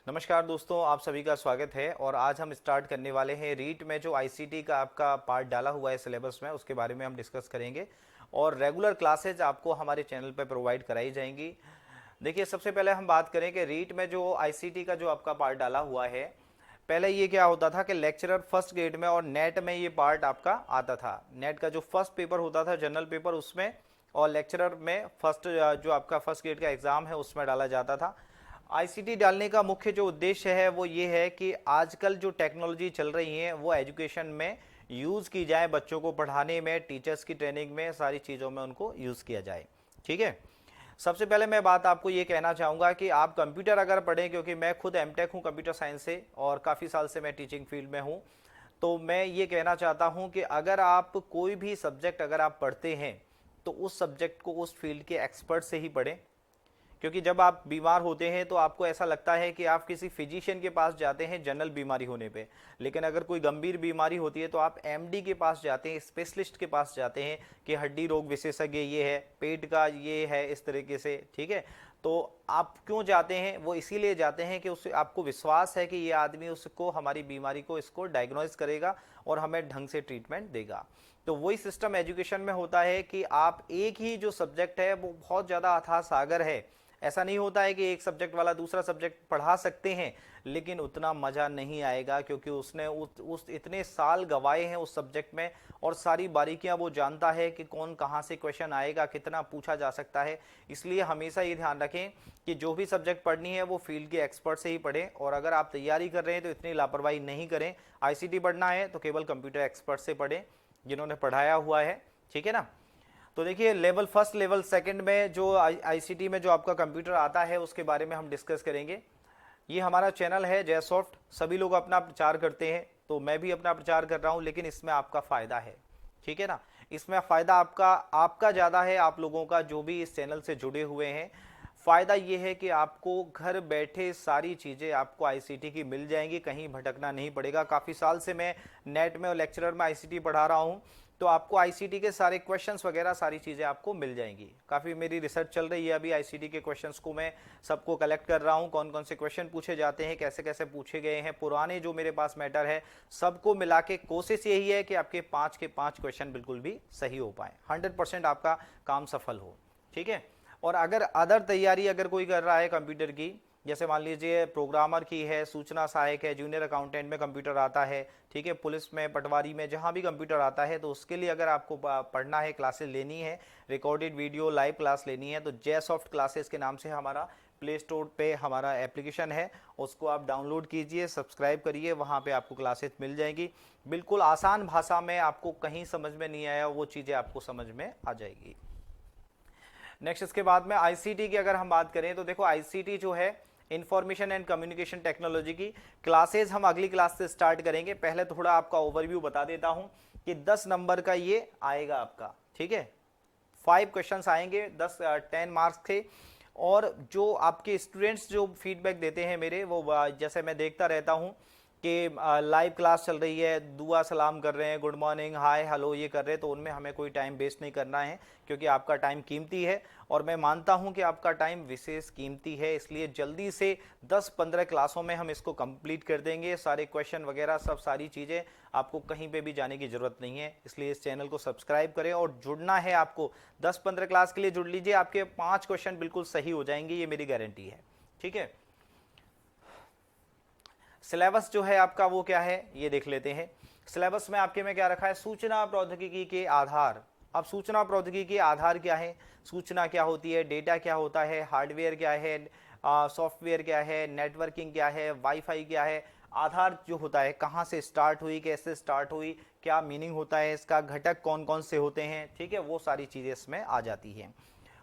नमस्कार दोस्तों, आप सभी का स्वागत है। और आज हम स्टार्ट करने वाले हैं रीट में जो आईसीटी का आपका पार्ट डाला हुआ है सिलेबस में, उसके बारे में हम डिस्कस करेंगे। और रेगुलर क्लासेज आपको हमारे चैनल पर प्रोवाइड कराई जाएंगी। देखिए, सबसे पहले हम बात करें कि रीट में जो आईसीटी का जो आपका पार्ट डाला हुआ है, पहले ये क्या होता था कि लेक्चरर फर्स्ट ग्रेड में और नेट में ये पार्ट आपका आता था। नेट का जो फर्स्ट पेपर होता था जनरल पेपर, उसमें और लेक्चरर में फर्स्ट जो आपका फर्स्ट ग्रेड का एग्जाम है उसमें डाला जाता था। आईसीटी डालने का मुख्य जो उद्देश्य है वो ये है कि आजकल जो टेक्नोलॉजी चल रही है वो एजुकेशन में यूज़ की जाए, बच्चों को पढ़ाने में, टीचर्स की ट्रेनिंग में, सारी चीज़ों में उनको यूज़ किया जाए। ठीक है। सबसे पहले मैं बात आपको ये कहना चाहूँगा कि आप कंप्यूटर अगर पढ़ें, क्योंकि मैं खुद एमटेक हूँ कंप्यूटर साइंस से और काफ़ी साल से मैं टीचिंग फील्ड में हूँ, तो मैं ये कहना चाहता हूँ कि अगर आप कोई भी सब्जेक्ट अगर आप पढ़ते हैं तो उस सब्जेक्ट को उस फील्ड के एक्सपर्ट से ही पढ़ें। क्योंकि जब आप बीमार होते हैं तो आपको ऐसा लगता है कि आप किसी फिजिशियन के पास जाते हैं जनरल बीमारी होने पे, लेकिन अगर कोई गंभीर बीमारी होती है तो आप एमडी के पास जाते हैं, स्पेशलिस्ट के पास जाते हैं कि हड्डी रोग विशेषज्ञ ये है, पेट का ये है, इस तरीके से। ठीक है। तो आप क्यों जाते हैं? वो इसीलिए जाते हैं कि उससे आपको विश्वास है कि ये आदमी उसको, हमारी बीमारी को, इसको डायग्नोज करेगा और हमें ढंग से ट्रीटमेंट देगा। तो वही सिस्टम एजुकेशन में होता है कि आप एक ही जो सब्जेक्ट है वो बहुत ज़्यादा अथाह सागर है। ऐसा नहीं होता है कि एक सब्जेक्ट वाला दूसरा सब्जेक्ट पढ़ा सकते हैं लेकिन उतना मज़ा नहीं आएगा, क्योंकि उसने उस इतने साल गवाए हैं उस सब्जेक्ट में और सारी बारीकियां वो जानता है कि कौन कहाँ से क्वेश्चन आएगा, कितना पूछा जा सकता है। इसलिए हमेशा ये ध्यान रखें कि जो भी सब्जेक्ट पढ़नी है वो फील्ड के एक्सपर्ट से ही पढ़ें। और अगर आप तैयारी कर रहे हैं तो इतनी लापरवाही नहीं करें। आईसीटी पढ़ना है तो केवल कंप्यूटर एक्सपर्ट से पढ़ें जिन्होंने पढ़ाया हुआ है। ठीक है ना। तो देखिए, लेवल फर्स्ट, लेवल सेकंड में जो आईसीटी में जो आपका कंप्यूटर आता है उसके बारे में हम डिस्कस करेंगे। ये हमारा चैनल है जय सॉफ्ट, सभी लोग अपना प्रचार करते हैं तो मैं भी अपना प्रचार कर रहा हूँ, लेकिन इसमें आपका फ़ायदा है। ठीक है ना। इसमें फ़ायदा आपका आपका ज़्यादा है, आप लोगों का जो भी इस चैनल से जुड़े हुए हैं। फ़ायदा ये है कि आपको घर बैठे सारी चीज़ें आपको आईसीटी की मिल जाएंगी, कहीं भटकना नहीं पड़ेगा। काफ़ी साल से मैं नेट में और लेक्चरर में आईसीटी पढ़ा रहा हूँ, तो आपको आईसीटी के सारे क्वेश्चंस वगैरह सारी चीज़ें आपको मिल जाएंगी। काफ़ी मेरी रिसर्च चल रही है अभी, आईसीटी के क्वेश्चंस को मैं सबको कलेक्ट कर रहा हूँ, कौन कौन से क्वेश्चन पूछे जाते हैं, कैसे कैसे पूछे गए हैं, पुराने जो मेरे पास मैटर है सबको मिला के कोशिश यही है कि आपके 5 के 5 क्वेश्चन बिल्कुल भी सही हो पाए, 100% आपका काम सफल हो। ठीक है। और अगर अदर तैयारी अगर कोई कर रहा है कंप्यूटर की, जैसे मान लीजिए प्रोग्रामर की है, सूचना सहायक है, जूनियर अकाउंटेंट में कंप्यूटर आता है, ठीक है, पुलिस में, पटवारी में, जहाँ भी कंप्यूटर आता है, तो उसके लिए अगर आपको पढ़ना है, क्लासेस लेनी है, रिकॉर्डेड वीडियो लाइव क्लास लेनी है, तो जय सॉफ्ट क्लासेस के नाम से हमारा प्ले स्टोर पे हमारा एप्लीकेशन है, उसको आप डाउनलोड कीजिए, सब्सक्राइब करिए, वहाँ पे आपको क्लासेस मिल जाएगी। बिल्कुल आसान भाषा में, आपको कहीं समझ में नहीं आया वो चीज़ें आपको समझ में आ जाएगी। नेक्स्ट, इसके बाद में आईसीटी की अगर हम बात करें तो देखो, आईसीटी जो है इंफॉर्मेशन एंड कम्युनिकेशन टेक्नोलॉजी की क्लासेस हम अगली क्लास से स्टार्ट करेंगे। पहले थोड़ा आपका ओवरव्यू बता देता हूं कि 10 नंबर का ये आएगा आपका। ठीक है। 5 क्वेश्चंस आएंगे, 10 10 मार्क्स के। और जो आपके स्टूडेंट्स जो फीडबैक देते हैं मेरे, वो जैसे मैं देखता रहता हूँ कि लाइव क्लास चल रही है, दुआ सलाम कर रहे हैं, गुड मॉर्निंग, हाय, हेलो ये कर रहे हैं, तो उनमें हमें कोई टाइम वेस्ट नहीं करना है, क्योंकि आपका टाइम कीमती है और मैं मानता हूं कि आपका टाइम विशेष कीमती है। इसलिए जल्दी से 10-15 क्लासों में हम इसको कंप्लीट कर देंगे, सारे क्वेश्चन वगैरह सब सारी चीज़ें। आपको कहीं पे भी जाने की ज़रूरत नहीं है, इसलिए इस चैनल को सब्सक्राइब करें और जुड़ना है आपको। 10-15 क्लास के लिए जुड़ लीजिए, आपके 5 क्वेश्चन बिल्कुल सही हो जाएंगे, ये मेरी गारंटी है। ठीक है। सिलेबस जो है आपका वो क्या है ये देख लेते हैं। सिलेबस में आपके में क्या रखा है? सूचना प्रौद्योगिकी के आधार। अब सूचना प्रौद्योगिकी के आधार क्या है? सूचना क्या होती है, डेटा क्या होता है, हार्डवेयर क्या है, सॉफ्टवेयर क्या है, नेटवर्किंग क्या है, वाईफाई क्या है, आधार जो होता है कहाँ से स्टार्ट हुई, कैसे स्टार्ट हुई, क्या मीनिंग होता है इसका, घटक कौन कौन से होते हैं। ठीक है, वो सारी चीज़ें इसमें आ जाती हैं।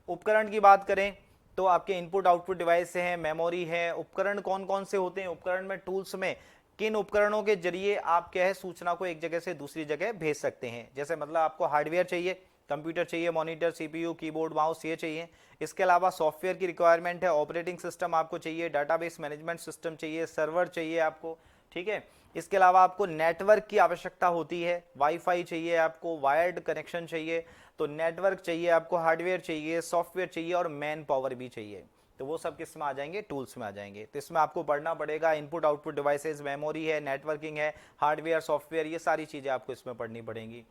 उपकरण की बात करें तो आपके इनपुट आउटपुट डिवाइस है, मेमोरी है। उपकरण कौन कौन से होते हैं? उपकरण में टूल्स में किन उपकरणों के जरिए आप क्या है सूचना को एक जगह से दूसरी जगह भेज सकते हैं। जैसे मतलब आपको हार्डवेयर चाहिए, कंप्यूटर चाहिए, मॉनिटर, सीपीयू, कीबोर्ड, माउस ये चाहिए। इसके अलावा सॉफ्टवेयर की रिक्वायरमेंट है, ऑपरेटिंग सिस्टम आपको चाहिए, डाटाबेस मैनेजमेंट सिस्टम चाहिए, सर्वर चाहिए आपको। ठीक है। इसके अलावा आपको नेटवर्क की आवश्यकता होती है, वाईफाई चाहिए आपको, वायर्ड कनेक्शन चाहिए। तो नेटवर्क चाहिए आपको, हार्डवेयर चाहिए, सॉफ्टवेयर चाहिए और मैन पावर भी चाहिए। तो वो सब किस में आ जाएंगे, टूल्स में आ जाएंगे। तो इसमें आपको पढ़ना पड़ेगा इनपुट आउटपुट डिवाइसेस, मेमोरी है, नेटवर्किंग है, हार्डवेयर सॉफ्टवेयर, ये सारी चीज़ें आपको इसमें पढ़नी पड़ेंगी।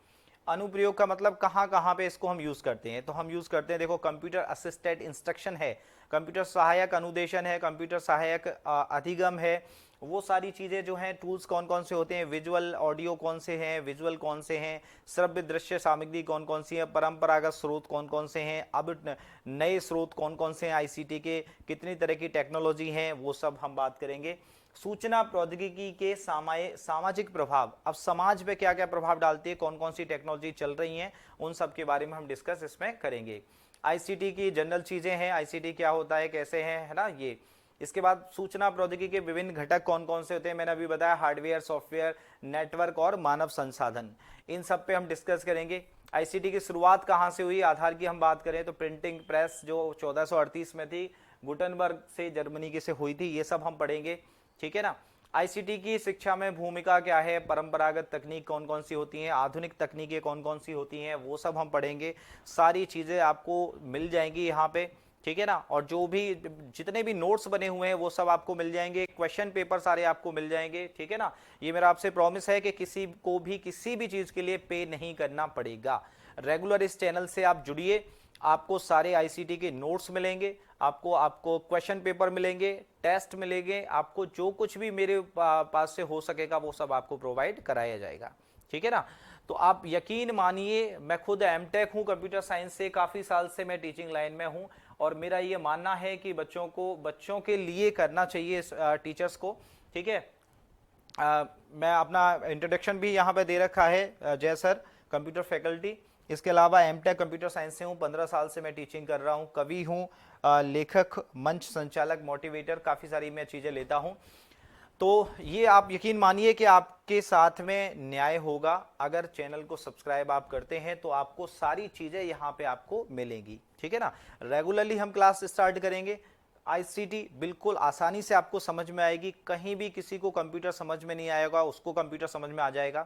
अनुप्रयोग का मतलब कहाँ कहाँ पे इसको हम यूज़ करते हैं, तो हम यूज़ करते हैं, देखो कंप्यूटर असिस्टेड इंस्ट्रक्शन है, कंप्यूटर सहायक अनुदेशन है, कंप्यूटर सहायक अधिगम है, वो सारी चीज़ें जो हैं टूल्स कौन कौन से होते हैं, विजुअल ऑडियो कौन से हैं, विजुअल कौन से हैं, श्रव्य दृश्य सामग्री कौन कौन सी है, परंपरागत स्रोत कौन कौन से हैं, अब नए स्रोत कौन कौन से हैं आईसीटी के, कितनी तरह की टेक्नोलॉजी हैं, वो सब हम बात करेंगे। सूचना प्रौद्योगिकी के सामाजिक प्रभाव, अब समाज पे क्या क्या प्रभाव डालती है, कौन कौन सी टेक्नोलॉजी चल रही हैं, उन सब के बारे में हम डिस्कस इसमें करेंगे। आईसीटी की जनरल चीज़ें हैं, आईसीटी क्या होता है, कैसे है ना ये। इसके बाद सूचना प्रौद्योगिकी के विभिन्न घटक कौन कौन से होते हैं, मैंने अभी बताया हार्डवेयर, सॉफ्टवेयर, नेटवर्क और मानव संसाधन, इन सब पे हम डिस्कस करेंगे। आईसीटी की शुरुआत कहाँ से हुई, आधार की हम बात करें तो प्रिंटिंग प्रेस जो 1438 में थी, गुटनबर्ग से जर्मनी की से हुई थी, ये सब हम पढ़ेंगे, ठीक है ना। आईसीटी की शिक्षा में भूमिका क्या है, परंपरागत तकनीक कौन कौन सी होती हैं, आधुनिक तकनीकें कौन कौन सी होती हैं, वो सब हम पढ़ेंगे। सारी चीज़ें आपको मिल जाएंगी यहाँ पे, ठीक है ना। और जो भी जितने भी नोट्स बने हुए हैं वो सब आपको मिल जाएंगे, क्वेश्चन पेपर सारे आपको मिल जाएंगे, ठीक है ना। ये मेरा आपसे प्रॉमिस है कि किसी को भी किसी भी चीज़ के लिए पे नहीं करना पड़ेगा। रेगुलर इस चैनल से आप जुड़िए, आपको सारे आईसीटी के नोट्स मिलेंगे, आपको क्वेश्चन पेपर मिलेंगे, टेस्ट मिलेंगे, आपको जो कुछ भी मेरे पास से हो सकेगा वो सब आपको प्रोवाइड कराया जाएगा, ठीक है ना। तो आप यकीन मानिए, मैं खुद एमटेक हूँ कंप्यूटर साइंस से, काफ़ी साल से मैं टीचिंग लाइन में हूँ, और मेरा ये मानना है कि बच्चों के लिए करना चाहिए टीचर्स को, ठीक है। मैं अपना इंट्रोडक्शन भी यहाँ पे दे रखा है, जय सर कंप्यूटर फैकल्टी। इसके अलावा एमटेक कंप्यूटर साइंस से हूँ, 15 साल से मैं टीचिंग कर रहा हूँ, कवि हूँ, लेखक, मंच संचालक, मोटिवेटर, काफ़ी सारी मैं चीज़ें लेता हूँ। तो ये आप यकीन मानिए कि आपके साथ में न्याय होगा, अगर चैनल को सब्सक्राइब आप करते हैं तो आपको सारी चीज़ें यहाँ पे आपको मिलेंगी, ठीक है ना। रेगुलरली हम क्लास स्टार्ट करेंगे, आईसीटी बिल्कुल आसानी से आपको समझ में आएगी, कहीं भी किसी को कंप्यूटर समझ में नहीं आएगा उसको कंप्यूटर समझ में आ जाएगा।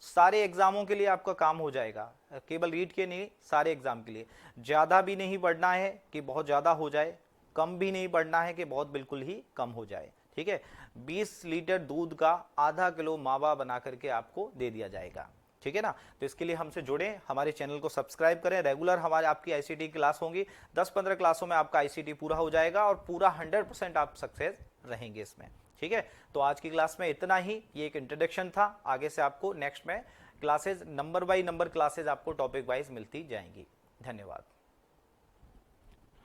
सारे एग्जामों के लिए आपका काम हो जाएगा, केवल रीट के नहीं, सारे एग्जाम के लिए। ज़्यादा भी नहीं पढ़ना है कि बहुत ज़्यादा हो जाए, कम भी नहीं पढ़ना है कि बहुत बिल्कुल ही कम हो जाए, ठीक है। 20 लीटर दूध का आधा किलो मावा बना करके आपको दे दिया जाएगा, ठीक है ना। तो इसके लिए हमसे जुड़ें, हमारे चैनल को सब्सक्राइब करें, रेगुलर हमारे आपकी आईसीटी क्लास होंगी, 10-15 क्लासों में आपका आईसीटी पूरा हो जाएगा और पूरा 100% आप सक्सेस रहेंगे इसमें, ठीक है। तो आज की क्लास में इतना ही, ये एक इंट्रोडक्शन था, आगे से आपको नेक्स्ट में classes number by number classes आपको टॉपिक वाइज मिलती जाएंगी। धन्यवाद।